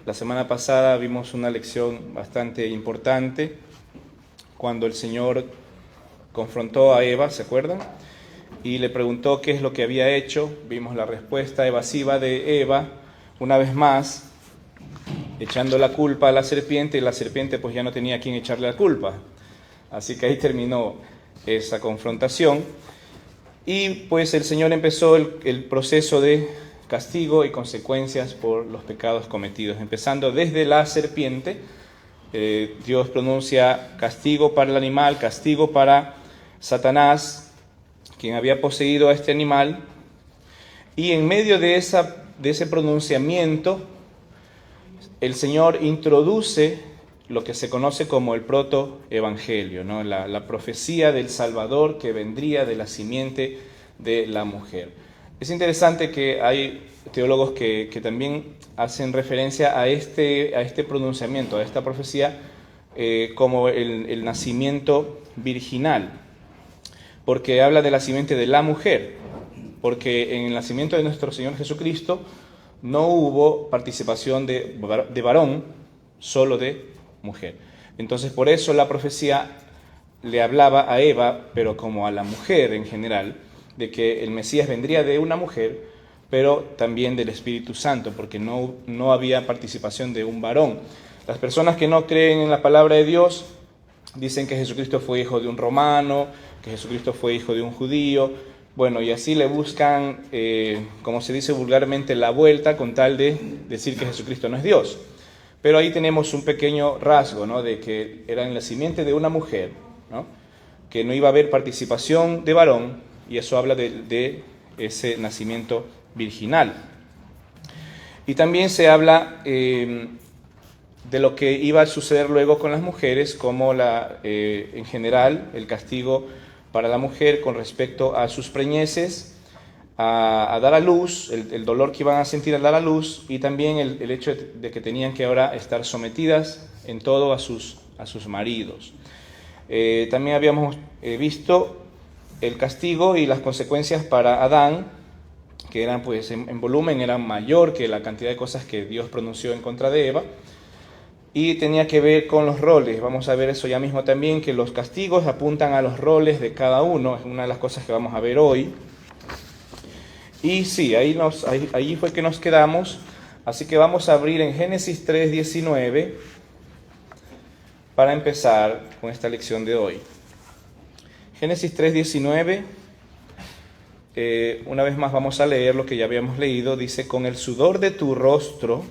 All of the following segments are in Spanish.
La semana pasada vimos una lección bastante importante cuando el Señor confrontó a Eva, ¿se acuerdan? Y le preguntó qué es lo que había hecho. Vimos la respuesta evasiva de Eva, una vez más, echando la culpa a la serpiente, y la serpiente pues ya no tenía a quién echarle la culpa. Así que ahí terminó esa confrontación. Y pues el Señor empezó el proceso de castigo y consecuencias por los pecados cometidos. Empezando desde la serpiente, Dios pronuncia castigo para el animal, castigo para Satanás, quien había poseído a este animal. Y en medio de ese pronunciamiento, el Señor introduce lo que se conoce como el protoevangelio, ¿no? La profecía del Salvador que vendría de la simiente de la mujer. Es interesante que hay teólogos que también hacen referencia a este pronunciamiento, a esta profecía, como el nacimiento virginal, porque habla de la simiente de la mujer, porque en el nacimiento de nuestro Señor Jesucristo no hubo participación de varón, solo de mujer. Entonces, por eso la profecía le hablaba a Eva, pero como a la mujer en general, de que el Mesías vendría de una mujer, pero también del Espíritu Santo, porque no había participación de un varón. Las personas que no creen en la palabra de Dios dicen que Jesucristo fue hijo de un romano, que Jesucristo fue hijo de un judío. Bueno, y así le buscan, como se dice vulgarmente, la vuelta con tal de decir que Jesucristo no es Dios. Pero ahí tenemos un pequeño rasgo, ¿no? De que era en la simiente de una mujer, ¿no? Que no iba a haber participación de varón, y eso habla de ese nacimiento virginal. Y también se habla de lo que iba a suceder luego con las mujeres, como en general el castigo para la mujer con respecto a sus preñeces, a dar a luz, el dolor que iban a sentir al dar a luz, y también el hecho de que tenían que ahora estar sometidas en todo a sus maridos. También habíamos visto el castigo y las consecuencias para Adán, que eran pues en volumen, eran mayor que la cantidad de cosas que Dios pronunció en contra de Eva, y tenía que ver con los roles. Vamos a ver eso ya mismo también, que los castigos apuntan a los roles de cada uno, es una de las cosas que vamos a ver hoy. Y sí, ahí fue que nos quedamos, así que vamos a abrir en Génesis 3:19 para empezar con esta lección de hoy. Génesis 3:19, una vez más vamos a leer lo que ya habíamos leído. Dice: con el sudor de tu rostro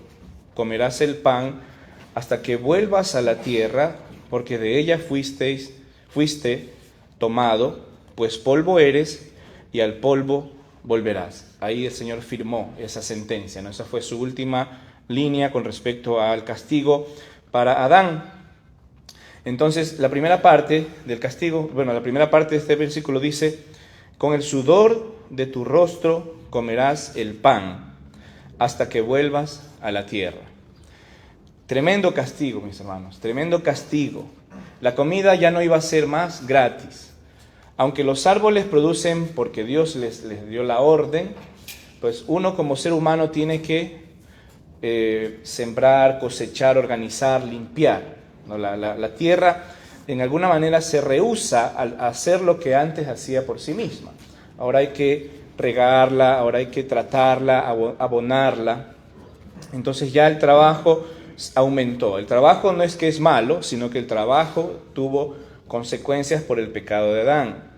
comerás el pan hasta que vuelvas a la tierra, porque de ella fuiste tomado, pues polvo eres y al polvo volverás. Ahí el Señor firmó esa sentencia, ¿no? Esa fue su última línea con respecto al castigo para Adán. Entonces, la primera parte del castigo, la primera parte de este versículo dice: con el sudor de tu rostro comerás el pan hasta que vuelvas a la tierra. Tremendo castigo, mis hermanos, tremendo castigo. La comida ya no iba a ser más gratis. Aunque los árboles producen porque Dios les dio la orden, pues uno como ser humano tiene que sembrar, cosechar, organizar, limpiar, ¿no? La tierra en alguna manera se rehúsa a hacer lo que antes hacía por sí misma. Ahora hay que regarla, ahora hay que tratarla, abonarla. Entonces ya el trabajo aumentó. El trabajo no es que es malo, sino que el trabajo tuvo consecuencias por el pecado de Adán.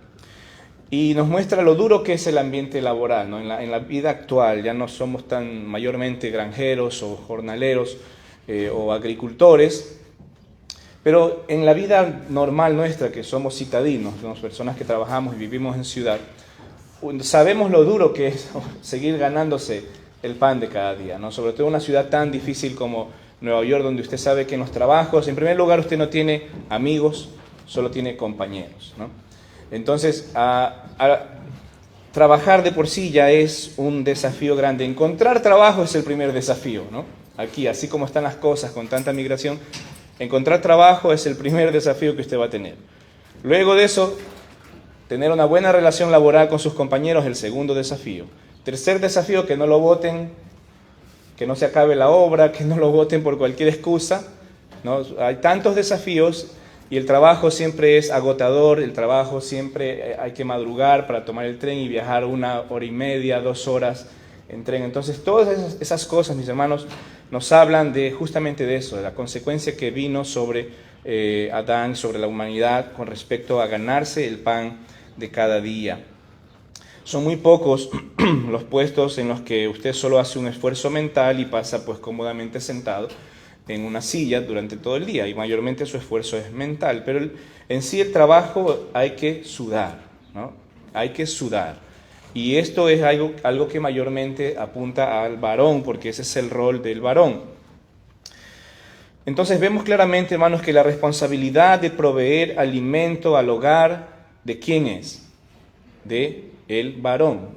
Y nos muestra lo duro que es el ambiente laboral, ¿no? En la vida actual ya no somos tan mayormente granjeros o jornaleros o agricultores, pero en la vida normal nuestra, que somos citadinos, somos personas que trabajamos y vivimos en ciudad, sabemos lo duro que es seguir ganándose el pan de cada día, ¿no? Sobre todo en una ciudad tan difícil como Nueva York, donde usted sabe que en los trabajos, en primer lugar, usted no tiene amigos, solo tiene compañeros, ¿no? Entonces, trabajar de por sí ya es un desafío grande. Encontrar trabajo es el primer desafío, ¿no? Aquí, así como están las cosas con tanta migración, encontrar trabajo es el primer desafío que usted va a tener. Luego de eso, tener una buena relación laboral con sus compañeros es el segundo desafío. Tercer desafío, que no lo voten que no se acabe la obra, que no lo voten por cualquier excusa, ¿no? Hay tantos desafíos y el trabajo siempre es agotador, el trabajo siempre hay que madrugar para tomar el tren y viajar 1 hora y media, 2 horas en tren. Entonces todas esas cosas, mis hermanos, nos hablan justamente de eso, de la consecuencia que vino sobre Adán, sobre la humanidad con respecto a ganarse el pan de cada día. Son muy pocos los puestos en los que usted solo hace un esfuerzo mental y pasa pues cómodamente sentado en una silla durante todo el día, y mayormente su esfuerzo es mental, pero en sí el trabajo hay que sudar, ¿no? Hay que sudar. Y esto es algo que mayormente apunta al varón, porque ese es el rol del varón. Entonces vemos claramente, hermanos, que la responsabilidad de proveer alimento al hogar, ¿de quién es? De el varón,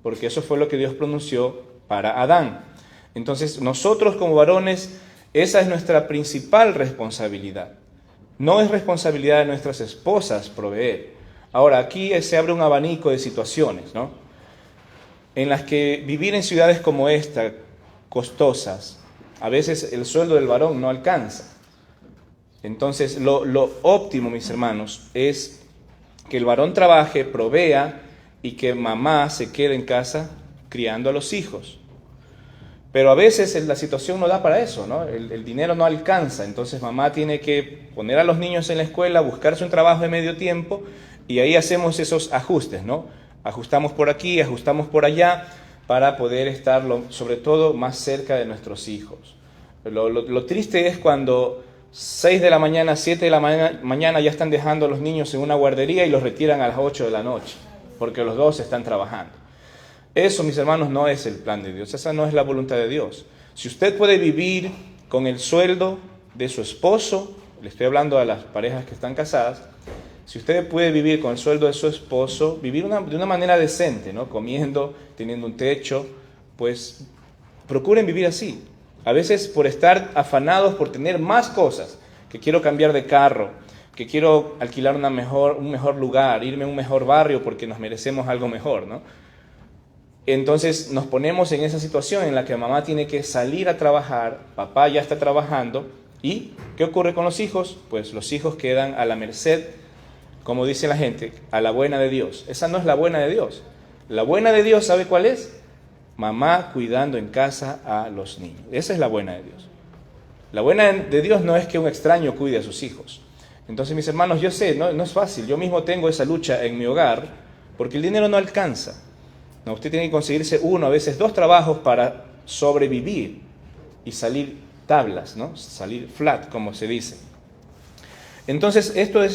porque eso fue lo que Dios pronunció para Adán. Entonces nosotros como varones, esa es nuestra principal responsabilidad. No es responsabilidad de nuestras esposas proveer. Ahora, aquí se abre un abanico de situaciones, ¿no? En las que vivir en ciudades como esta, costosas, a veces el sueldo del varón no alcanza. Entonces, lo óptimo, mis hermanos, es que el varón trabaje, provea y que mamá se quede en casa criando a los hijos. Pero a veces la situación no da para eso, ¿no? El dinero no alcanza, entonces mamá tiene que poner a los niños en la escuela, buscarse un trabajo de medio tiempo, y ahí hacemos esos ajustes, ¿no? Ajustamos por aquí, ajustamos por allá, para poder estar, sobre todo, más cerca de nuestros hijos. Lo triste es cuando 6 de la mañana, 7 de la mañana ya están dejando a los niños en una guardería y los retiran a las 8 de la noche, porque los dos están trabajando. Eso, mis hermanos, no es el plan de Dios, esa no es la voluntad de Dios. Si usted puede vivir con el sueldo de su esposo, le estoy hablando a las parejas que están casadas, si usted puede vivir con el sueldo de su esposo, vivir de una manera decente, ¿no? Comiendo, teniendo un techo, pues procuren vivir así. A veces por estar afanados por tener más cosas, que quiero cambiar de carro, que quiero alquilar un mejor lugar, irme a un mejor barrio porque nos merecemos algo mejor, ¿no? Entonces nos ponemos en esa situación en la que mamá tiene que salir a trabajar, papá ya está trabajando, ¿y qué ocurre con los hijos? Pues los hijos quedan a la merced, como dice la gente, a la buena de Dios. Esa no es la buena de Dios. La buena de Dios, ¿sabe cuál es? Mamá cuidando en casa a los niños. Esa es la buena de Dios. La buena de Dios no es que un extraño cuide a sus hijos. Entonces, mis hermanos, yo sé, no es fácil. Yo mismo tengo esa lucha en mi hogar porque el dinero no alcanza. No, usted tiene que conseguirse 1, a veces 2 trabajos para sobrevivir y salir tablas, ¿no? Salir flat, como se dice. Entonces, este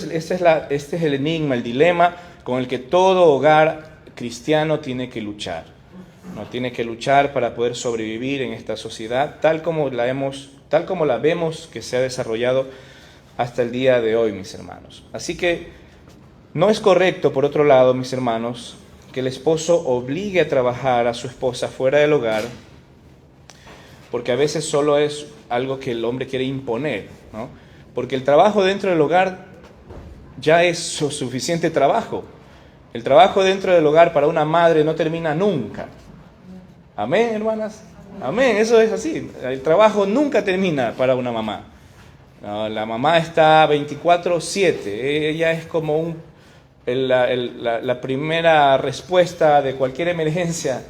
es el enigma, el dilema con el que todo hogar cristiano tiene que luchar. ¿No? Tiene que luchar para poder sobrevivir en esta sociedad, tal como la vemos que se ha desarrollado hasta el día de hoy, mis hermanos. Así que no es correcto, por otro lado, mis hermanos, que el esposo obligue a trabajar a su esposa fuera del hogar, porque a veces solo es algo que el hombre quiere imponer, ¿no? Porque el trabajo dentro del hogar ya es suficiente trabajo. El trabajo dentro del hogar para una madre no termina nunca. Amén, hermanas. Amén, eso es así. El trabajo nunca termina para una mamá. No, la mamá está 24/7. Ella es como la primera respuesta de cualquier emergencia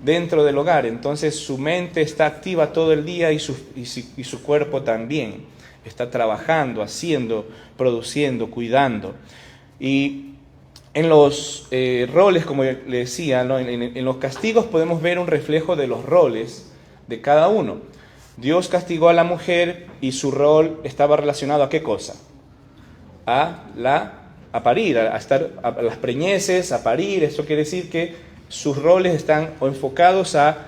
dentro del hogar. Entonces su mente está activa todo el día y su cuerpo también. Está trabajando, haciendo, produciendo, cuidando. Y en los roles, como le decía, ¿no? en los castigos podemos ver un reflejo de los roles de cada uno. Dios castigó a la mujer y su rol estaba relacionado ¿a qué cosa? A parir, a las preñeces, a parir. Eso quiere decir que sus roles están enfocados a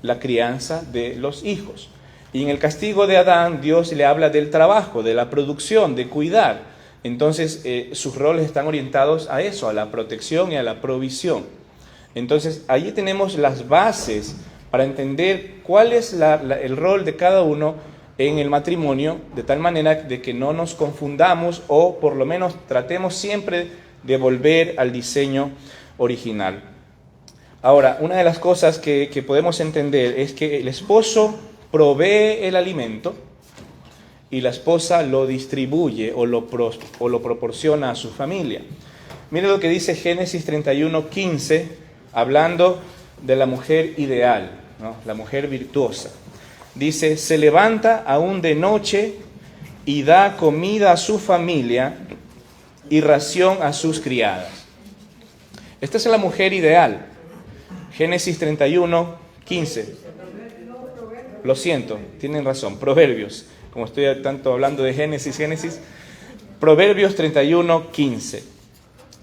la crianza de los hijos. Y en el castigo de Adán, Dios le habla del trabajo, de la producción, de cuidar. Entonces, sus roles están orientados a eso, a la protección y a la provisión. Entonces, allí tenemos las bases para entender cuál es el rol de cada uno en el matrimonio, de tal manera de que no nos confundamos o por lo menos tratemos siempre de volver al diseño original. Ahora, una de las cosas que podemos entender es que el esposo provee el alimento y la esposa lo distribuye o lo proporciona a su familia. Mire lo que dice Génesis 31:15, hablando de la mujer ideal, ¿no? La mujer virtuosa. Dice, se levanta aún de noche y da comida a su familia y ración a sus criadas. Esta es la mujer ideal. Génesis 31:15. Lo siento, tienen razón, Proverbios. Como estoy tanto hablando de Génesis. Proverbios 31:15.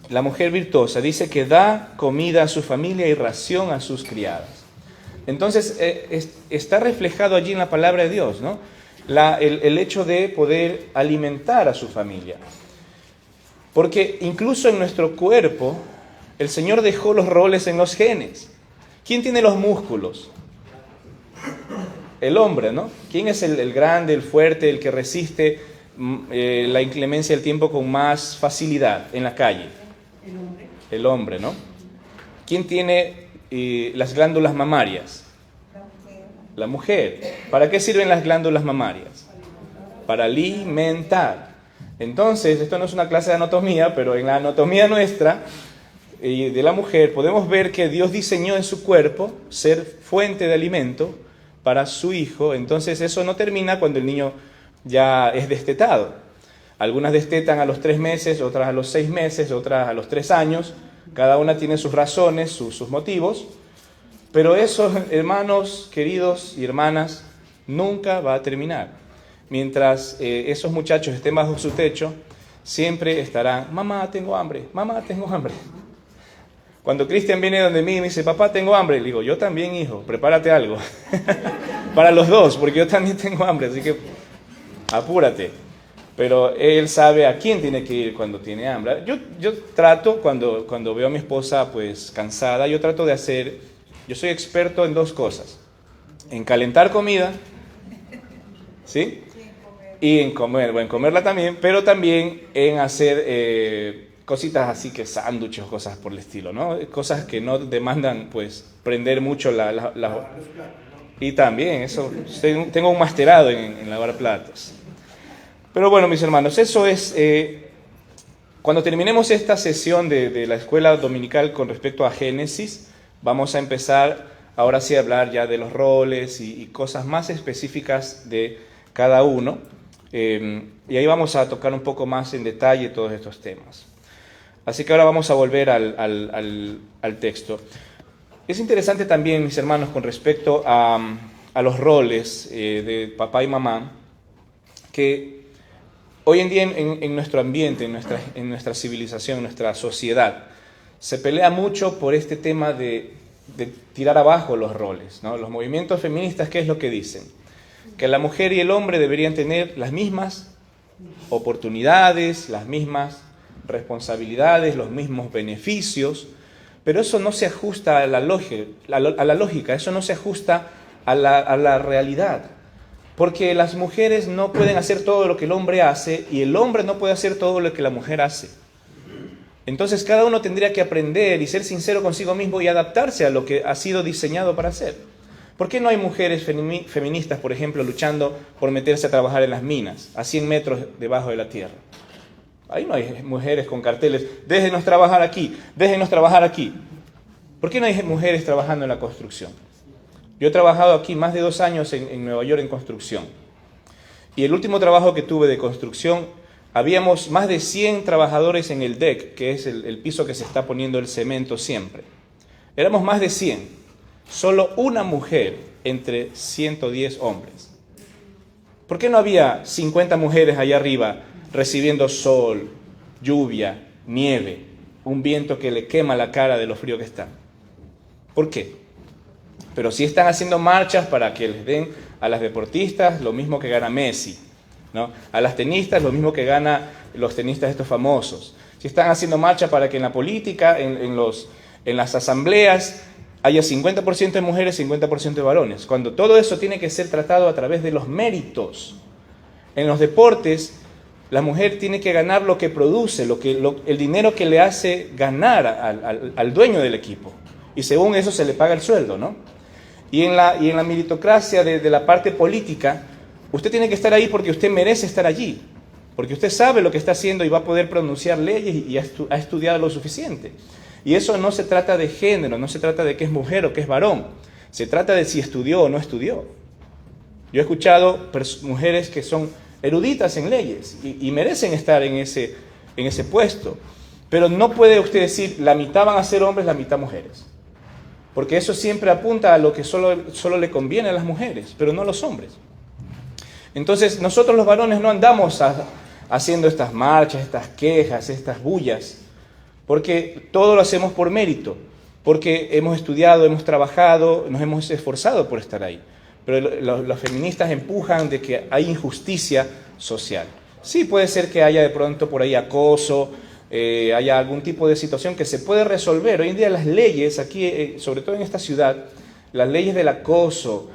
La mujer virtuosa dice que da comida a su familia y ración a sus criadas. Entonces, está reflejado allí en la palabra de Dios, ¿no? El hecho de poder alimentar a su familia. Porque incluso en nuestro cuerpo, el Señor dejó los roles en los genes. ¿Quién tiene los músculos? El hombre, ¿no? ¿Quién es el grande, el fuerte, el que resiste la inclemencia del tiempo con más facilidad en la calle? El hombre, ¿no? ¿Quién tiene las glándulas mamarias? La mujer. ¿Para qué sirven las glándulas mamarias? Para alimentar. Entonces, esto no es una clase de anatomía, pero en la anatomía nuestra y de la mujer podemos ver que Dios diseñó en su cuerpo ser fuente de alimento para su hijo. Entonces eso no termina cuando el niño ya es destetado. Algunas destetan a los 3 meses, otras a los 6 meses, otras a los 3 años. Cada una tiene sus razones, sus motivos. Pero eso, hermanos, queridos y hermanas, nunca va a terminar. Mientras esos muchachos estén bajo su techo, siempre estarán, mamá, tengo hambre, mamá, tengo hambre. Cuando Cristian viene donde mí y me dice, papá, tengo hambre, le digo, yo también, hijo, prepárate algo. Para los dos, porque yo también tengo hambre, así que apúrate. Pero él sabe a quién tiene que ir cuando tiene hambre. Yo trato, cuando veo a mi esposa pues cansada, yo trato de hacer, yo soy experto en 2 cosas. En calentar comida, ¿sí? Y en comer, bueno, en comerla también, pero también en hacer cositas así que sándwiches o cosas por el estilo, ¿no? Cosas que no demandan pues prender mucho la. Y también, eso, tengo un masterado en lavar platos. Pero bueno, mis hermanos, eso es, cuando terminemos esta sesión de la escuela dominical con respecto a Génesis, vamos a empezar ahora sí a hablar ya de los roles y cosas más específicas de cada uno. Y ahí vamos a tocar un poco más en detalle todos estos temas. Así que ahora vamos a volver al texto. Es interesante también, mis hermanos, con respecto a los roles de papá y mamá, que hoy en día en nuestro ambiente, en nuestra civilización, en nuestra sociedad, se pelea mucho por este tema de tirar abajo los roles, ¿no? Los movimientos feministas, ¿qué es lo que dicen? Que la mujer y el hombre deberían tener las mismas oportunidades, las mismas responsabilidades, los mismos beneficios, pero eso no se ajusta a la lógica, eso no se ajusta a la realidad. Porque las mujeres no pueden hacer todo lo que el hombre hace y el hombre no puede hacer todo lo que la mujer hace. Entonces cada uno tendría que aprender y ser sincero consigo mismo y adaptarse a lo que ha sido diseñado para hacer. ¿Por qué no hay mujeres feministas, por ejemplo, luchando por meterse a trabajar en las minas, a 100 metros debajo de la tierra? Ahí no hay mujeres con carteles, déjenos trabajar aquí, déjenos trabajar aquí. ¿Por qué no hay mujeres trabajando en la construcción? Yo he trabajado aquí más de 2 años en Nueva York en construcción. Y el último trabajo que tuve de construcción, habíamos más de 100 trabajadores en el deck, que es el piso que se está poniendo el cemento siempre. Éramos más de 100. Solo una mujer entre 110 hombres. ¿Por qué no había 50 mujeres allá arriba recibiendo sol, lluvia, nieve, un viento que le quema la cara de lo frío que está? ¿Por qué? Pero sí están haciendo marchas para que les den a las deportistas lo mismo que gana Messi, ¿no? A las tenistas lo mismo que gana los tenistas estos famosos. Sí están haciendo marchas para que en la política, en las asambleas, haya 50% de mujeres, 50% de varones. Cuando todo eso tiene que ser tratado a través de los méritos. En los deportes, la mujer tiene que ganar lo que produce, el dinero que le hace ganar al dueño del equipo. y según eso se le paga el sueldo, ¿no? Y en la meritocracia de la parte política, usted tiene que estar ahí porque usted merece estar allí, porque usted sabe lo que está haciendo y va a poder pronunciar leyes y ha estudiado lo suficiente. Y eso no se trata de género, no se trata de que es mujer o que es varón, se trata de si estudió o no estudió. Yo he escuchado mujeres que son eruditas en leyes y merecen estar en ese puesto, pero no puede usted decir la mitad van a ser hombres, la mitad mujeres, porque eso siempre apunta a lo que solo le conviene a las mujeres, pero no a los hombres. Entonces nosotros los varones no andamos haciendo estas marchas, estas quejas, estas bullas, porque todo lo hacemos por mérito, porque hemos estudiado, hemos trabajado, nos hemos esforzado por estar ahí. Pero los feministas empujan de que hay injusticia social. Sí, puede ser que haya de pronto por ahí acoso, haya algún tipo de situación que se puede resolver. Hoy en día las leyes, aquí, sobre todo en esta ciudad, las leyes del acoso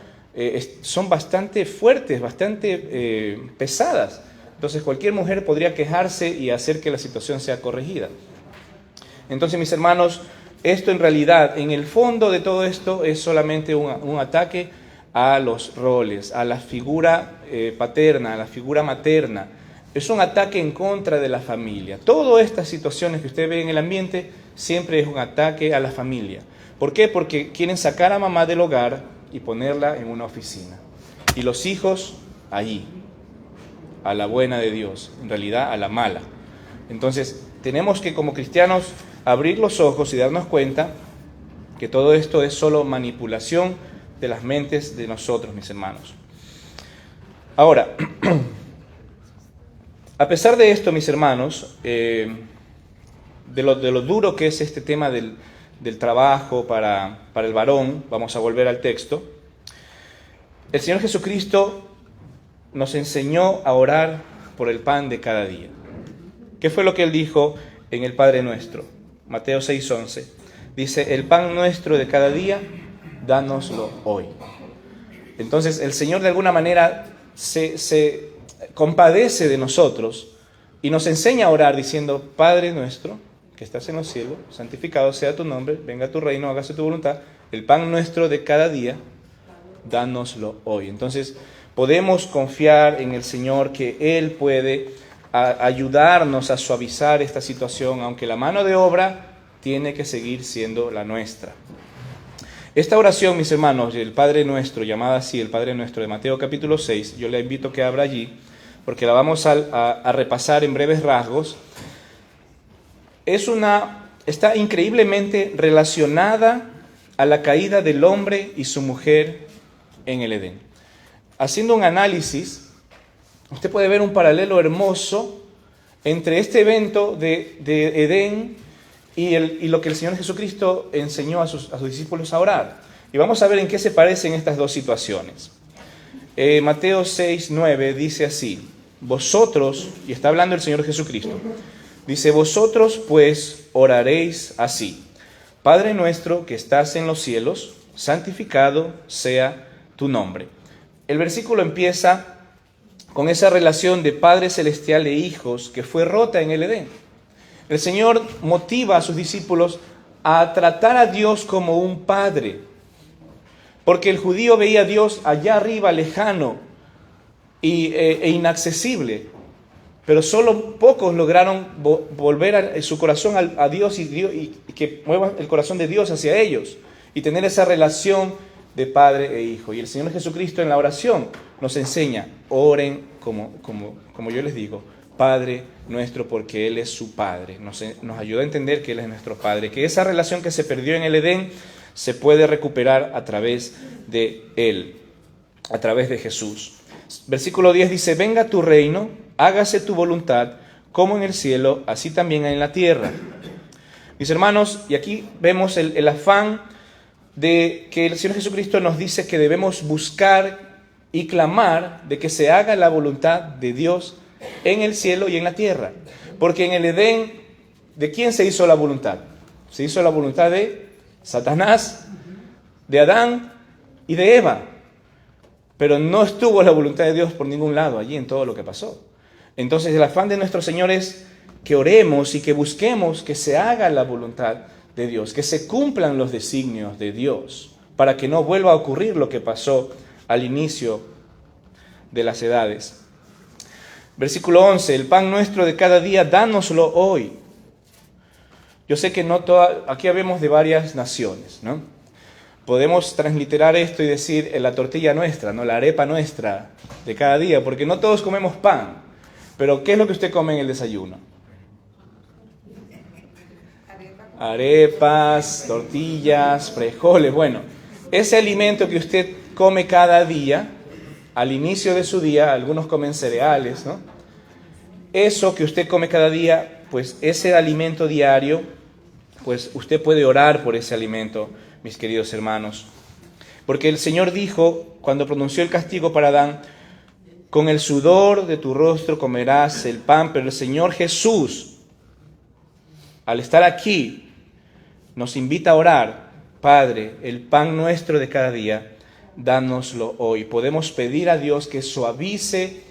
son bastante fuertes, bastante pesadas. Entonces cualquier mujer podría quejarse y hacer que la situación sea corregida. Entonces, mis hermanos, esto en realidad, en el fondo de todo esto, es solamente un ataque a los roles, a la figura paterna, a la figura materna. Es un ataque en contra de la familia. Todas estas situaciones que usted ve en el ambiente siempre es un ataque a la familia. ¿Por qué? Porque quieren sacar a mamá del hogar y ponerla en una oficina. Y los hijos allí, a la buena de Dios, en realidad a la mala. Entonces, tenemos que como cristianos abrir los ojos y darnos cuenta que todo esto es solo manipulación de las mentes de nosotros, mis hermanos. Ahora, a pesar de esto, mis hermanos, de lo duro que es este tema del trabajo para el varón, vamos a volver al texto, el Señor Jesucristo nos enseñó a orar por el pan de cada día. ¿Qué fue lo que Él dijo en el Padre Nuestro? Mateo 6:11. Dice, el pan nuestro de cada día, dánoslo hoy. Entonces el Señor de alguna manera se compadece de nosotros y nos enseña a orar diciendo, Padre nuestro, que estás en los cielos, santificado sea tu nombre, venga tu reino, hágase tu voluntad, el pan nuestro de cada día, dánoslo hoy. Entonces podemos confiar en el Señor que Él puede ayudarnos a suavizar esta situación, aunque la mano de obra tiene que seguir siendo la nuestra. Esta oración, mis hermanos, el Padre Nuestro, llamada así el Padre Nuestro de Mateo capítulo 6, yo le invito a que abra allí, porque la vamos a repasar en breves rasgos. Está increíblemente relacionada a la caída del hombre y su mujer en el Edén. Haciendo un análisis, usted puede ver un paralelo hermoso entre este evento de Edén y lo que el Señor Jesucristo enseñó a sus discípulos a orar. Y vamos a ver en qué se parecen estas dos situaciones. Mateo 6:9 dice así, vosotros, y está hablando el Señor Jesucristo, dice, vosotros pues oraréis así, Padre nuestro que estás en los cielos, santificado sea tu nombre. El versículo empieza con esa relación de Padre Celestial e hijos que fue rota en el Edén. El Señor motiva a sus discípulos a tratar a Dios como un padre, porque el judío veía a Dios allá arriba, lejano e inaccesible, pero solo pocos lograron volver su corazón a Dios y que mueva el corazón de Dios hacia ellos y tener esa relación de padre e hijo. Y el Señor Jesucristo en la oración nos enseña, oren como yo les digo, Padre nuestro, porque Él es su Padre. Nos ayuda a entender que Él es nuestro Padre, que esa relación que se perdió en el Edén se puede recuperar a través de Él, a través de Jesús. Versículo 10 dice, venga tu reino, hágase tu voluntad, como en el cielo, así también en la tierra. Mis hermanos, y aquí vemos el afán de que el Señor Jesucristo nos dice que debemos buscar y clamar de que se haga la voluntad de Dios en el cielo y en la tierra. Porque en el Edén, ¿de quién se hizo la voluntad? Se hizo la voluntad de Satanás, de Adán y de Eva. Pero no estuvo la voluntad de Dios por ningún lado allí en todo lo que pasó. Entonces el afán de nuestro Señor es que oremos y que busquemos que se haga la voluntad de Dios, que se cumplan los designios de Dios, para que no vuelva a ocurrir lo que pasó al inicio de las edades. Versículo 11, el pan nuestro de cada día, dánoslo hoy. Yo sé que aquí habemos de varias naciones, ¿no? Podemos transliterar esto y decir la tortilla nuestra, ¿no? La arepa nuestra de cada día, porque no todos comemos pan. Pero ¿qué es lo que usted come en el desayuno? Arepas, tortillas, frijoles. Bueno, ese alimento que usted come cada día, al inicio de su día, algunos comen cereales, ¿no? Eso que usted come cada día, pues ese alimento diario, pues usted puede orar por ese alimento, mis queridos hermanos. Porque el Señor dijo, cuando pronunció el castigo para Adán, con el sudor de tu rostro comerás el pan, pero el Señor Jesús, al estar aquí, nos invita a orar, Padre, el pan nuestro de cada día, dánoslo hoy. Podemos pedir a Dios que suavice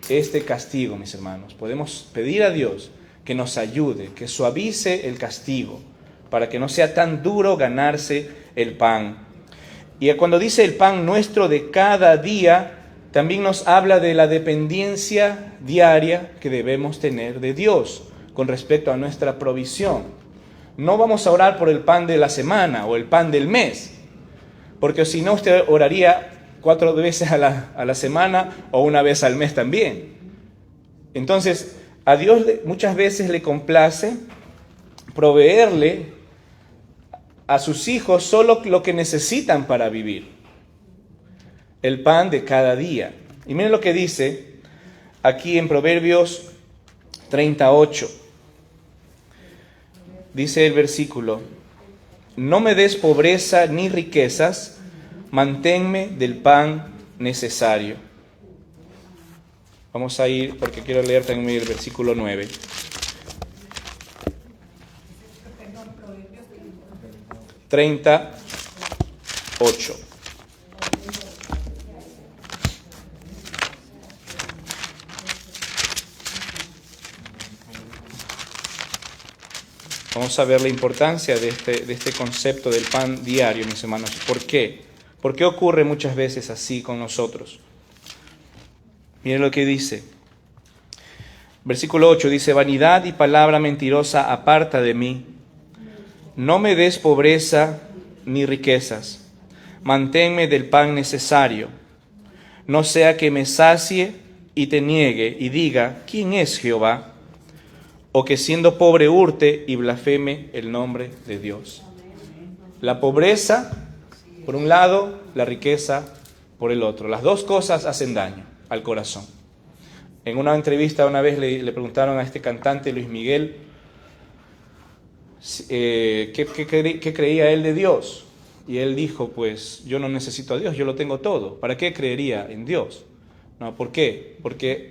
este castigo, mis hermanos. Podemos pedir a Dios que nos ayude, que suavice el castigo, para que no sea tan duro ganarse el pan. Y cuando dice el pan nuestro de cada día, también nos habla de la dependencia diaria que debemos tener de Dios con respecto a nuestra provisión. No vamos a orar por el pan de la semana o el pan del mes, porque si no usted oraría 4 veces a la semana o una vez al mes también. Entonces, a Dios muchas veces le complace proveerle a sus hijos solo lo que necesitan para vivir. El pan de cada día. Y miren lo que dice aquí en Proverbios 38. Dice el versículo: no me des pobreza ni riquezas, manténme del pan necesario. Vamos a ir, porque quiero leer también el versículo 9. 38. Vamos a ver la importancia de este concepto del pan diario, mis hermanos. ¿Por qué? ¿Por qué ocurre muchas veces así con nosotros? Miren lo que dice. Versículo 8 dice: vanidad y palabra mentirosa aparta de mí. No me des pobreza ni riquezas. Manténme del pan necesario. No sea que me sacie y te niegue y diga: ¿quién es Jehová? O que siendo pobre hurte y blasfeme el nombre de Dios. La pobreza, por un lado, la riqueza, por el otro. Las dos cosas hacen daño al corazón. En una entrevista una vez le preguntaron a este cantante Luis Miguel qué creía él de Dios. Y él dijo, pues yo no necesito a Dios, yo lo tengo todo. ¿Para qué creería en Dios? No, ¿por qué?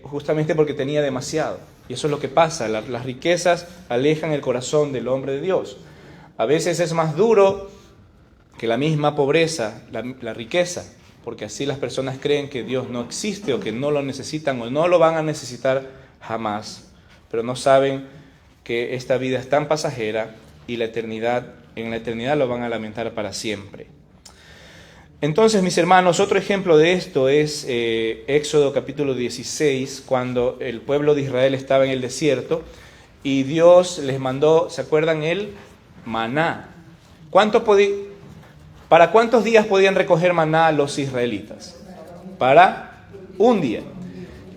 Justamente porque tenía demasiado. Y eso es lo que pasa, las riquezas alejan el corazón del hombre de Dios. A veces es más duro que la misma pobreza, la riqueza, porque así las personas creen que Dios no existe o que no lo necesitan o no lo van a necesitar jamás. Pero no saben que esta vida es tan pasajera y en la eternidad lo van a lamentar para siempre. Entonces, mis hermanos, otro ejemplo de esto es Éxodo capítulo 16, cuando el pueblo de Israel estaba en el desierto y Dios les mandó, ¿se acuerdan? El maná. ¿Para cuántos días podían recoger maná los israelitas? Para un día.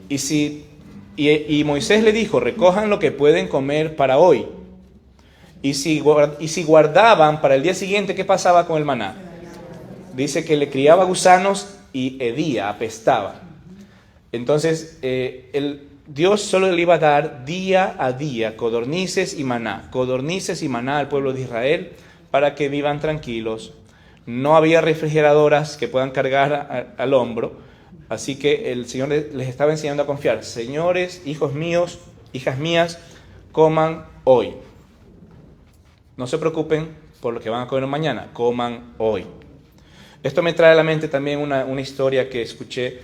Y Moisés le dijo, recojan lo que pueden comer para hoy. Y si guardaban para el día siguiente, ¿qué pasaba con el maná? Dice que le criaba gusanos y hedía, apestaba. Entonces, Dios solo le iba a dar día a día codornices y maná al pueblo de Israel para que vivan tranquilos. No había refrigeradoras que puedan cargar al hombro, así que el Señor les estaba enseñando a confiar. Señores, hijos míos, hijas mías, coman hoy. No se preocupen por lo que van a comer mañana, coman hoy. Esto me trae a la mente también una historia que escuché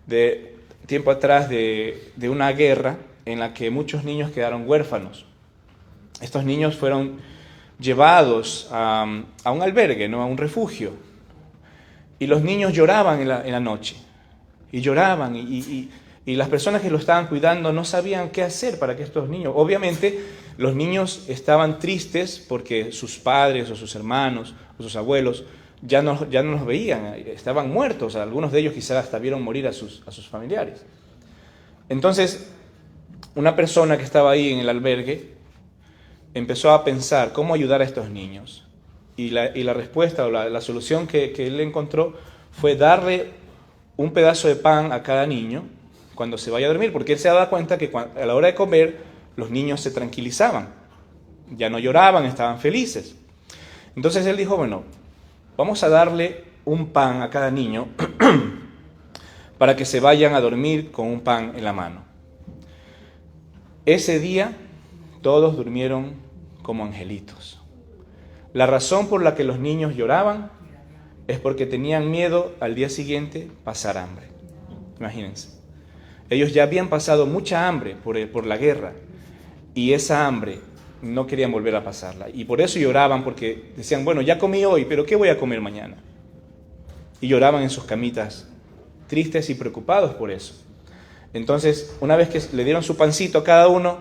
de tiempo atrás de una guerra en la que muchos niños quedaron huérfanos. Estos niños fueron llevados a un albergue, ¿no? A un refugio. Y los niños lloraban en la noche. Y lloraban. Y las personas que lo estaban cuidando no sabían qué hacer para que estos niños... Obviamente, los niños estaban tristes porque sus padres o sus hermanos o sus abuelos ya no los veían. Estaban muertos. Algunos de ellos quizás hasta vieron morir a sus familiares. Entonces, una persona que estaba ahí en el albergue empezó a pensar cómo ayudar a estos niños. Y la respuesta o la solución que él encontró fue darle un pedazo de pan a cada niño cuando se vaya a dormir, porque él se daba cuenta que a la hora de comer los niños se tranquilizaban, ya no lloraban, estaban felices. Entonces él dijo, bueno, vamos a darle un pan a cada niño para que se vayan a dormir con un pan en la mano. Ese día todos durmieron como angelitos. La razón por la que los niños lloraban es porque tenían miedo al día siguiente pasar hambre. Imagínense. Ellos ya habían pasado mucha hambre por la guerra y esa hambre no querían volver a pasarla. Y por eso lloraban, porque decían, bueno, ya comí hoy, pero ¿qué voy a comer mañana? Y lloraban en sus camitas, tristes y preocupados por eso. Entonces, una vez que le dieron su pancito a cada uno,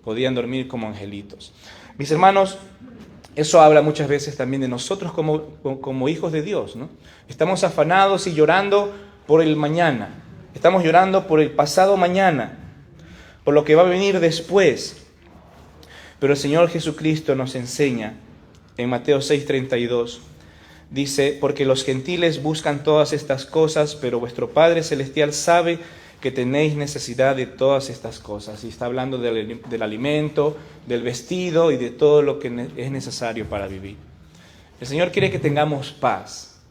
podían dormir como angelitos. Mis hermanos, eso habla muchas veces también de nosotros como hijos de Dios, ¿no? Estamos afanados y llorando por el mañana. Estamos llorando por el pasado mañana, por lo que va a venir después. Pero el Señor Jesucristo nos enseña en Mateo 6:32, dice, porque los gentiles buscan todas estas cosas, pero vuestro Padre Celestial sabe que tenéis necesidad de todas estas cosas. Y está hablando del alimento, del vestido y de todo lo que es necesario para vivir. El Señor quiere que tengamos paz,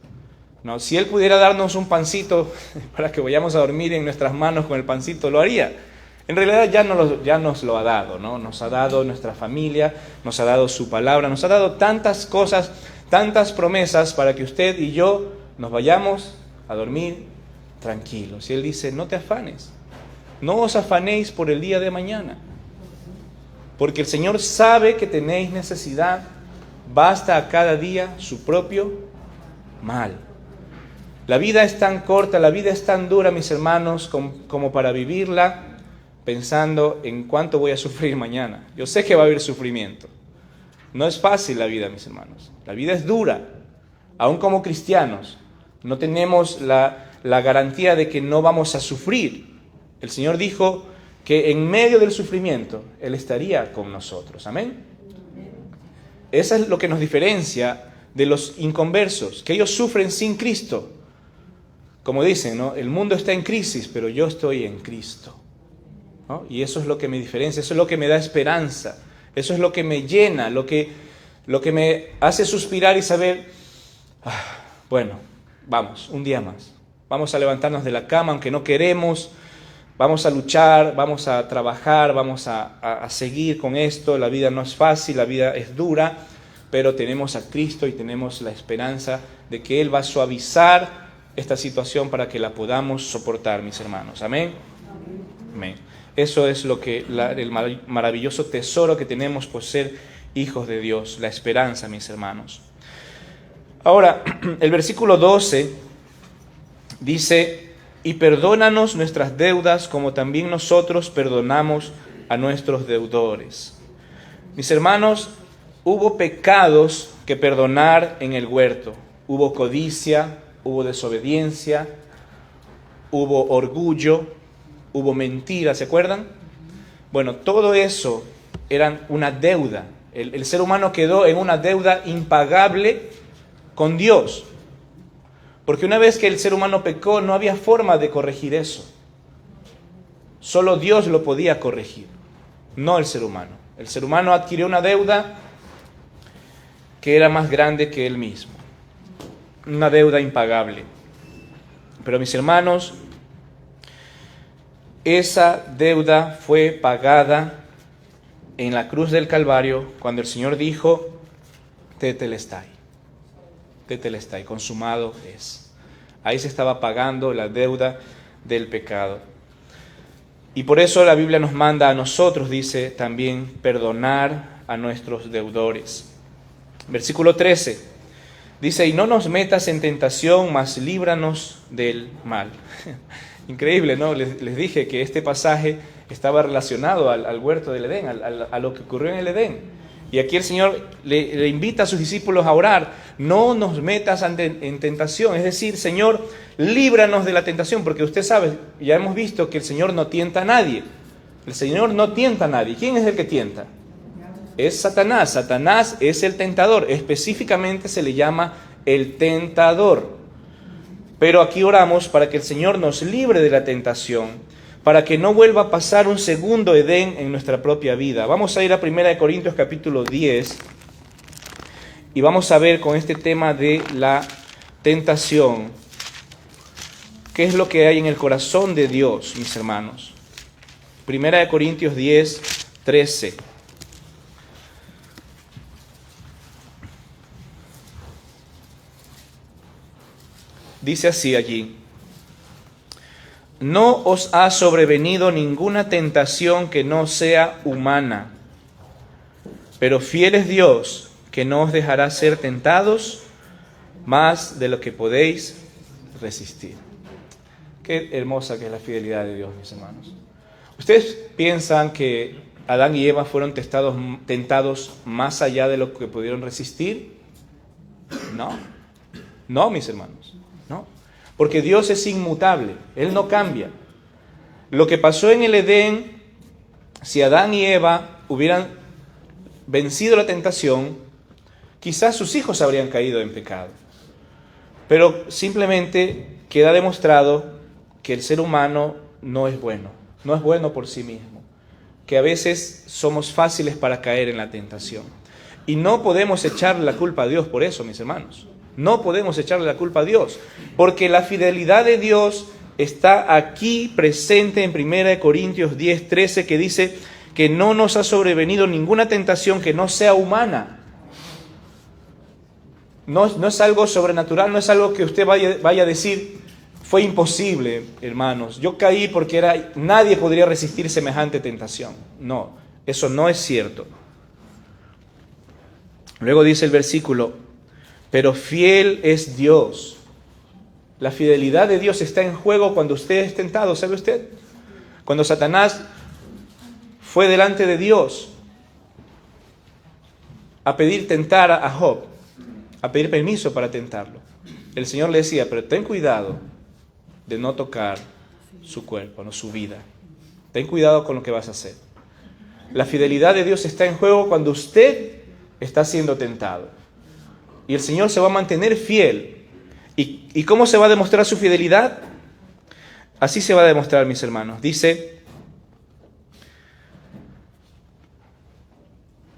¿no? Si Él pudiera darnos un pancito para que vayamos a dormir en nuestras manos con el pancito, lo haría. En realidad ya nos lo ha dado, ¿no? Nos ha dado nuestra familia, nos ha dado su palabra, nos ha dado tantas cosas, tantas promesas para que usted y yo nos vayamos a dormir tranquilos. Y Él dice, no te afanes, no os afanéis por el día de mañana, porque el Señor sabe que tenéis necesidad, basta a cada día su propio mal. La vida es tan corta, la vida es tan dura, mis hermanos, como para vivirla pensando en cuánto voy a sufrir mañana. Yo sé que va a haber sufrimiento. No es fácil la vida, mis hermanos. La vida es dura. Aún como cristianos, no tenemos la garantía de que no vamos a sufrir. El Señor dijo que en medio del sufrimiento Él estaría con nosotros. Amén. Eso es lo que nos diferencia de los inconversos, que ellos sufren sin Cristo. Como dicen, ¿no? El mundo está en crisis, pero yo estoy en Cristo, ¿no? Y eso es lo que me diferencia, eso es lo que me da esperanza, eso es lo que me llena, lo que me hace suspirar y saber, bueno, vamos, un día más. Vamos a levantarnos de la cama, aunque no queremos, vamos a luchar, vamos a trabajar, vamos a seguir con esto. La vida no es fácil, la vida es dura, pero tenemos a Cristo y tenemos la esperanza de que Él va a suavizar esta situación para que la podamos soportar, mis hermanos. Amén. Amén. Eso es el maravilloso tesoro que tenemos por ser hijos de Dios, la esperanza, mis hermanos. Ahora, el versículo 12 dice, y perdónanos nuestras deudas como también nosotros perdonamos a nuestros deudores. Mis hermanos, hubo pecados que perdonar en el huerto. Hubo codicia, hubo desobediencia, hubo orgullo, hubo mentira, ¿se acuerdan? Bueno, todo eso era una deuda. El ser humano quedó en una deuda impagable con Dios. Porque una vez que el ser humano pecó, no había forma de corregir eso. Solo Dios lo podía corregir, no el ser humano. El ser humano adquirió una deuda que era más grande que él mismo. Una deuda impagable. Pero mis hermanos, esa deuda fue pagada en la cruz del Calvario cuando el Señor dijo, tetelestai, consumado es. Ahí se estaba pagando la deuda del pecado. Y por eso la Biblia nos manda a nosotros, dice también, perdonar a nuestros deudores. Versículo 13. Dice, y no nos metas en tentación, mas líbranos del mal. Increíble, ¿no? Les dije que este pasaje estaba relacionado al huerto del Edén, a lo que ocurrió en el Edén. Y aquí el Señor le invita a sus discípulos a orar, no nos metas en tentación, es decir, Señor, líbranos de la tentación, porque usted sabe, ya hemos visto que el Señor no tienta a nadie. El Señor no tienta a nadie. ¿Quién es el que tienta? Es Satanás. Satanás es el tentador. Específicamente se le llama el tentador. Pero aquí oramos para que el Señor nos libre de la tentación, para que no vuelva a pasar un segundo Edén en nuestra propia vida. Vamos a ir a 1 Corintios capítulo 10 y vamos a ver con este tema de la tentación, qué es lo que hay en el corazón de Dios, mis hermanos. 1 Corintios 10, 13. Dice así allí: no os ha sobrevenido ninguna tentación que no sea humana, pero fiel es Dios, que no os dejará ser tentados más de lo que podéis resistir. Qué hermosa que es la fidelidad de Dios, mis hermanos. ¿Ustedes piensan que Adán y Eva fueron tentados más allá de lo que pudieron resistir? No, mis hermanos, no. Porque Dios es inmutable, Él no cambia. Lo que pasó en el Edén, si Adán y Eva hubieran vencido la tentación, quizás sus hijos habrían caído en pecado. Pero simplemente queda demostrado que el ser humano no es bueno por sí mismo, que a veces somos fáciles para caer en la tentación. Y no podemos echarle la culpa a Dios por eso, mis hermanos. No podemos echarle la culpa a Dios, porque la fidelidad de Dios está aquí presente en 1 Corintios 10, 13, que dice que no nos ha sobrevenido ninguna tentación que no sea humana. No es algo sobrenatural, no es algo que usted vaya a decir, fue imposible, hermanos. Yo caí porque nadie podría resistir semejante tentación. No, eso no es cierto. Luego dice el versículo, pero fiel es Dios. La fidelidad de Dios está en juego cuando usted es tentado, ¿sabe usted? Cuando Satanás fue delante de Dios a pedir tentar a Job, a pedir permiso para tentarlo. El Señor le decía, pero ten cuidado de no tocar su cuerpo, no su vida. Ten cuidado con lo que vas a hacer. La fidelidad de Dios está en juego cuando usted está siendo tentado. Y el Señor se va a mantener fiel. ¿Y cómo se va a demostrar su fidelidad? Así se va a demostrar, mis hermanos. Dice,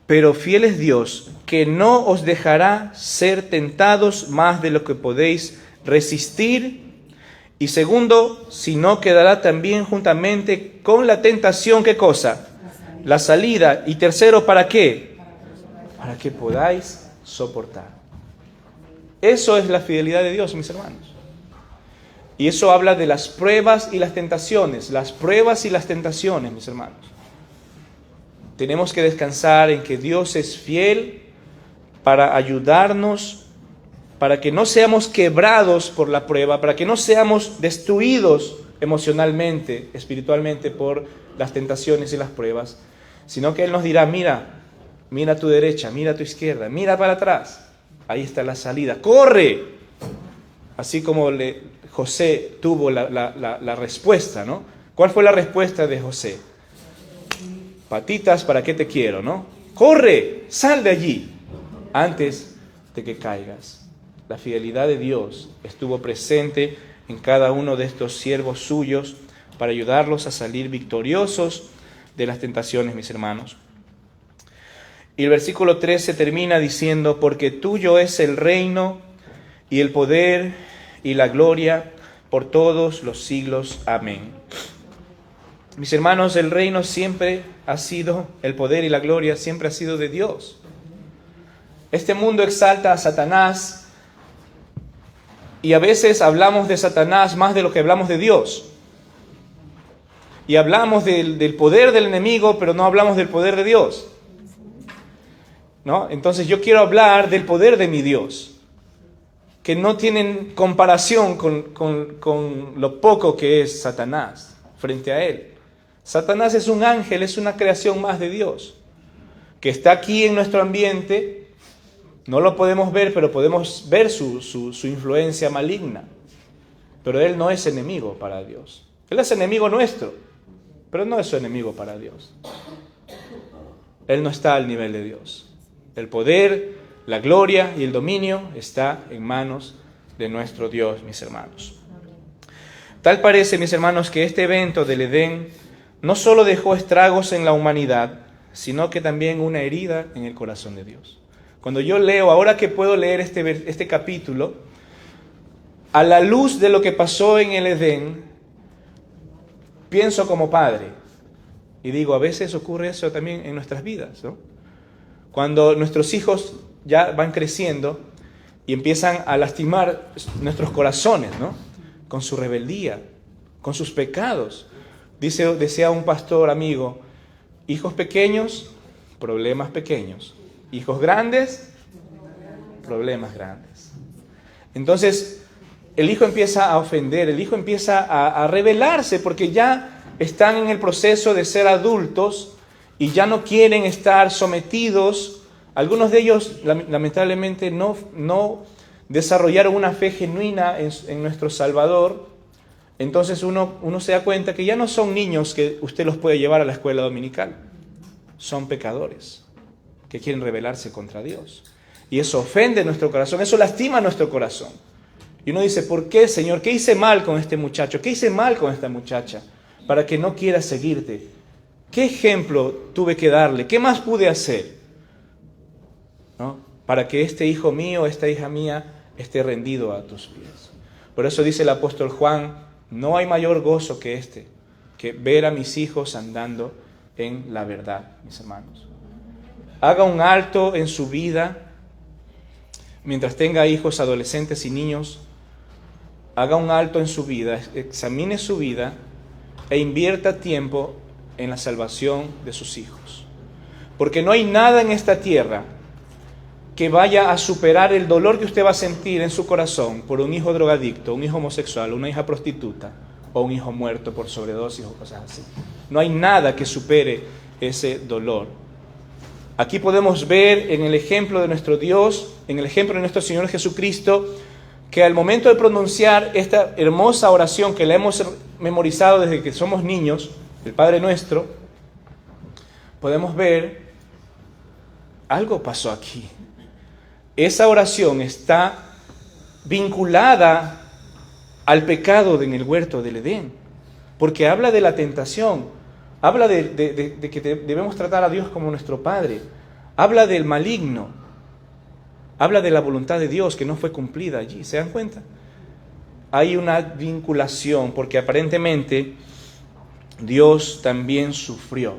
pero fiel es Dios, que no os dejará ser tentados más de lo que podéis resistir. Y segundo, sino quedará también juntamente con la tentación, ¿qué cosa? La salida. Y tercero, ¿para qué? Para que podáis soportar. Eso es la fidelidad de Dios, mis hermanos. Y eso habla de las pruebas y las tentaciones. Las pruebas y las tentaciones, mis hermanos. Tenemos que descansar en que Dios es fiel para ayudarnos, para que no seamos quebrados por la prueba, para que no seamos destruidos emocionalmente, espiritualmente por las tentaciones y las pruebas, sino que Él nos dirá, mira a tu derecha, mira a tu izquierda, mira para atrás. Ahí está la salida. ¡Corre! Así como José tuvo la respuesta, ¿no? ¿Cuál fue la respuesta de José? Patitas, ¿para qué te quiero, no? ¡Corre! ¡Sal de allí! Antes de que caigas. La fidelidad de Dios estuvo presente en cada uno de estos siervos suyos para ayudarlos a salir victoriosos de las tentaciones, mis hermanos. Y el versículo 13 termina diciendo, porque tuyo es el reino y el poder y la gloria por todos los siglos. Amén. Mis hermanos, el reino siempre ha sido, el poder y la gloria siempre ha sido de Dios. Este mundo exalta a Satanás y a veces hablamos de Satanás más de lo que hablamos de Dios. Y hablamos del poder del enemigo, pero no hablamos del poder de Dios. ¿no? Entonces yo quiero hablar del poder de mi Dios, que no tienen comparación con lo poco que es Satanás frente a él. Satanás es un ángel, es una creación más de Dios, que está aquí en nuestro ambiente. No lo podemos ver, pero podemos ver su influencia maligna. Pero él no es enemigo para Dios. Él es enemigo nuestro, pero no es su enemigo para Dios. Él no está al nivel de Dios. El poder, la gloria y el dominio está en manos de nuestro Dios, mis hermanos. Tal parece, mis hermanos, que este evento del Edén no solo dejó estragos en la humanidad, sino que también una herida en el corazón de Dios. Cuando yo leo, ahora que puedo leer este capítulo, a la luz de lo que pasó en el Edén, pienso como padre y digo, a veces ocurre eso también en nuestras vidas, ¿no? Cuando nuestros hijos ya van creciendo y empiezan a lastimar nuestros corazones, ¿no? Con su rebeldía, con sus pecados. Decía un pastor amigo, hijos pequeños, problemas pequeños. Hijos grandes, problemas grandes. Entonces, el hijo empieza a ofender, el hijo empieza a rebelarse porque ya están en el proceso de ser adultos y ya no quieren estar sometidos. Algunos de ellos, lamentablemente, no desarrollaron una fe genuina en nuestro Salvador. Entonces uno se da cuenta que ya no son niños que usted los puede llevar a la escuela dominical. Son pecadores que quieren rebelarse contra Dios. Y eso ofende nuestro corazón, eso lastima nuestro corazón. Y uno dice, ¿por qué, Señor? ¿Qué hice mal con este muchacho? ¿Qué hice mal con esta muchacha? Para que no quiera seguirte. ¿Qué ejemplo tuve que darle? ¿Qué más pude hacer? ¿No? Para que este hijo mío, esta hija mía, esté rendido a tus pies. Por eso dice el apóstol Juan, no hay mayor gozo que este, que ver a mis hijos andando en la verdad, mis hermanos. Haga un alto en su vida, mientras tenga hijos, adolescentes y niños, haga un alto en su vida, examine su vida e invierta tiempo en la salvación de sus hijos. Porque no hay nada en esta tierra que vaya a superar el dolor que usted va a sentir en su corazón por un hijo drogadicto, un hijo homosexual, una hija prostituta o un hijo muerto por sobredosis o cosas así. No hay nada que supere ese dolor. Aquí podemos ver en el ejemplo de nuestro Dios, en el ejemplo de nuestro Señor Jesucristo, que al momento de pronunciar esta hermosa oración que la hemos memorizado desde que somos niños, el Padre Nuestro, podemos ver algo pasó aquí. Esa oración está vinculada al pecado en el huerto del Edén, porque habla de la tentación, habla de que debemos tratar a Dios como nuestro Padre, habla del maligno, habla de la voluntad de Dios que no fue cumplida allí. ¿Se dan cuenta? Hay una vinculación, porque aparentemente Dios también sufrió.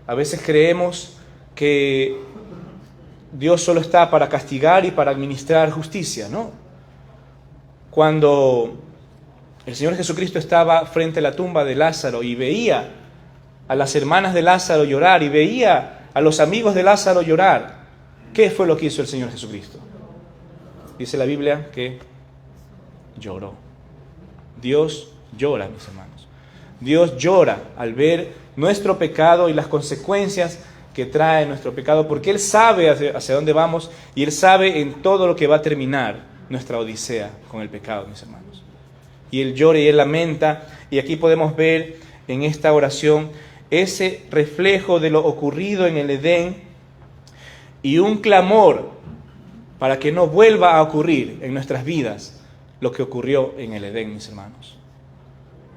A veces creemos que Dios solo está para castigar y para administrar justicia, ¿no? Cuando el Señor Jesucristo estaba frente a la tumba de Lázaro y veía a las hermanas de Lázaro llorar y veía a los amigos de Lázaro llorar, ¿qué fue lo que hizo el Señor Jesucristo? Dice la Biblia que lloró. Dios llora, mis hermanos. Dios llora al ver nuestro pecado y las consecuencias que trae nuestro pecado, porque Él sabe hacia dónde vamos y Él sabe en todo lo que va a terminar nuestra odisea con el pecado, mis hermanos. Y Él llora y Él lamenta, y aquí podemos ver en esta oración ese reflejo de lo ocurrido en el Edén y un clamor para que no vuelva a ocurrir en nuestras vidas lo que ocurrió en el Edén, mis hermanos.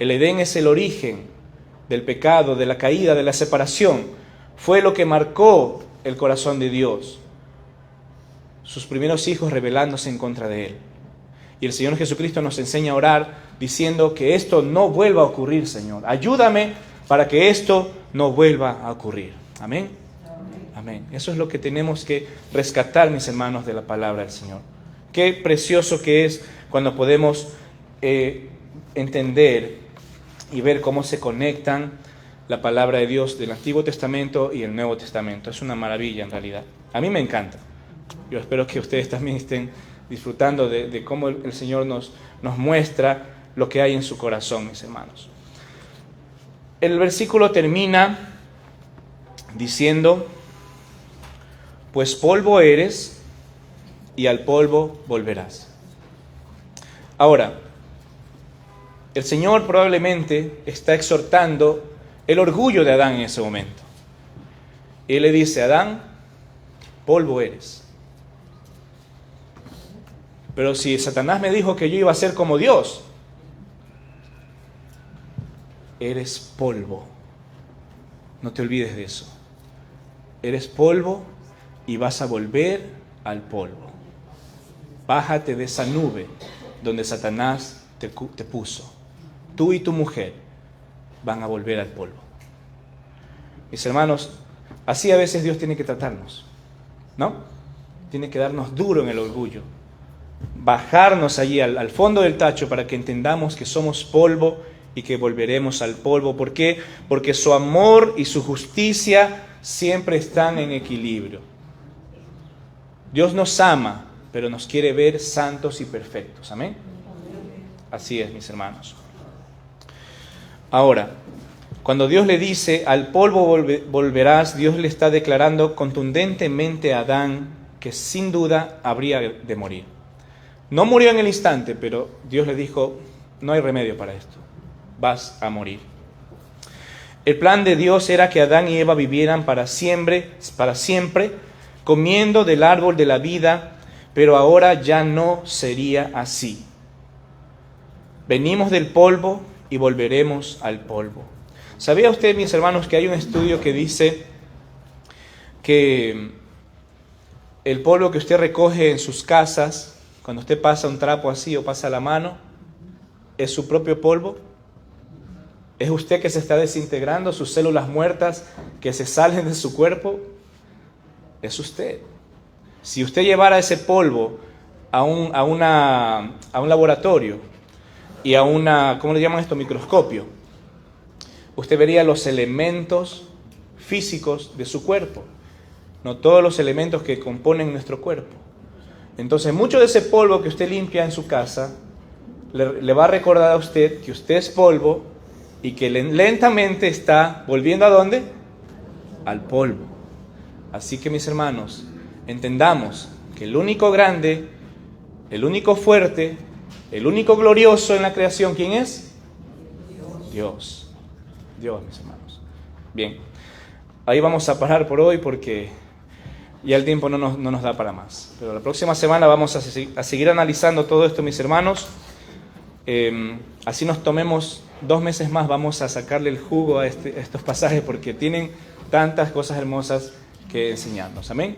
El Edén es el origen del pecado, de la caída, de la separación. Fue lo que marcó el corazón de Dios. Sus primeros hijos rebelándose en contra de Él. Y el Señor Jesucristo nos enseña a orar diciendo que esto no vuelva a ocurrir, Señor. Ayúdame para que esto no vuelva a ocurrir. Amén. Amén. Eso es lo que tenemos que rescatar, mis hermanos, de la palabra del Señor. Qué precioso que es cuando podemos entender y ver cómo se conectan la palabra de Dios del Antiguo Testamento y el Nuevo Testamento. Es una maravilla en realidad. A mí me encanta. Yo espero que ustedes también estén disfrutando de cómo el Señor nos muestra lo que hay en su corazón, mis hermanos. El versículo termina diciendo: pues polvo eres y al polvo volverás. Ahora, el Señor probablemente está exhortando el orgullo de Adán en ese momento. Él le dice: Adán, polvo eres. Pero si Satanás me dijo que yo iba a ser como Dios, eres polvo. No te olvides de eso. Eres polvo y vas a volver al polvo. Bájate de esa nube donde Satanás te puso. Tú y tu mujer van a volver al polvo. Mis hermanos, así a veces Dios tiene que tratarnos, ¿no? Tiene que darnos duro en el orgullo, bajarnos allí al fondo del tacho para que entendamos que somos polvo y que volveremos al polvo. ¿Por qué? Porque su amor y su justicia siempre están en equilibrio. Dios nos ama, pero nos quiere ver santos y perfectos. ¿Amén? Así es, mis hermanos. Ahora, cuando Dios le dice: al polvo volverás, Dios le está declarando contundentemente a Adán que sin duda habría de morir. No murió en el instante, pero Dios le dijo: no hay remedio para esto, vas a morir. El plan de Dios era que Adán y Eva vivieran para siempre, comiendo del árbol de la vida, pero ahora ya no sería así. Venimos del polvo y volveremos al polvo. ¿Sabía usted, mis hermanos, que hay un estudio que dice que el polvo que usted recoge en sus casas, cuando usted pasa un trapo así o pasa la mano, es su propio polvo? ¿Es usted que se está desintegrando, sus células muertas que se salen de su cuerpo? Es usted. Si usted llevara ese polvo a un laboratorio y a ¿cómo le llaman esto? Microscopio, usted vería los elementos físicos de su cuerpo, no todos los elementos que componen nuestro cuerpo. Entonces, mucho de ese polvo que usted limpia en su casa le va a recordar a usted que usted es polvo y que lentamente está volviendo ¿a dónde? Al polvo. Así que, mis hermanos, entendamos que el único grande, el único fuerte, el único glorioso en la creación, ¿quién es? Dios. Dios, mis hermanos. Bien, ahí vamos a parar por hoy porque ya el tiempo no nos da para más. Pero la próxima semana vamos a seguir analizando todo esto, mis hermanos. Así nos tomemos 2 meses más, vamos a sacarle el jugo a estos pasajes porque tienen tantas cosas hermosas que enseñarnos. Amén.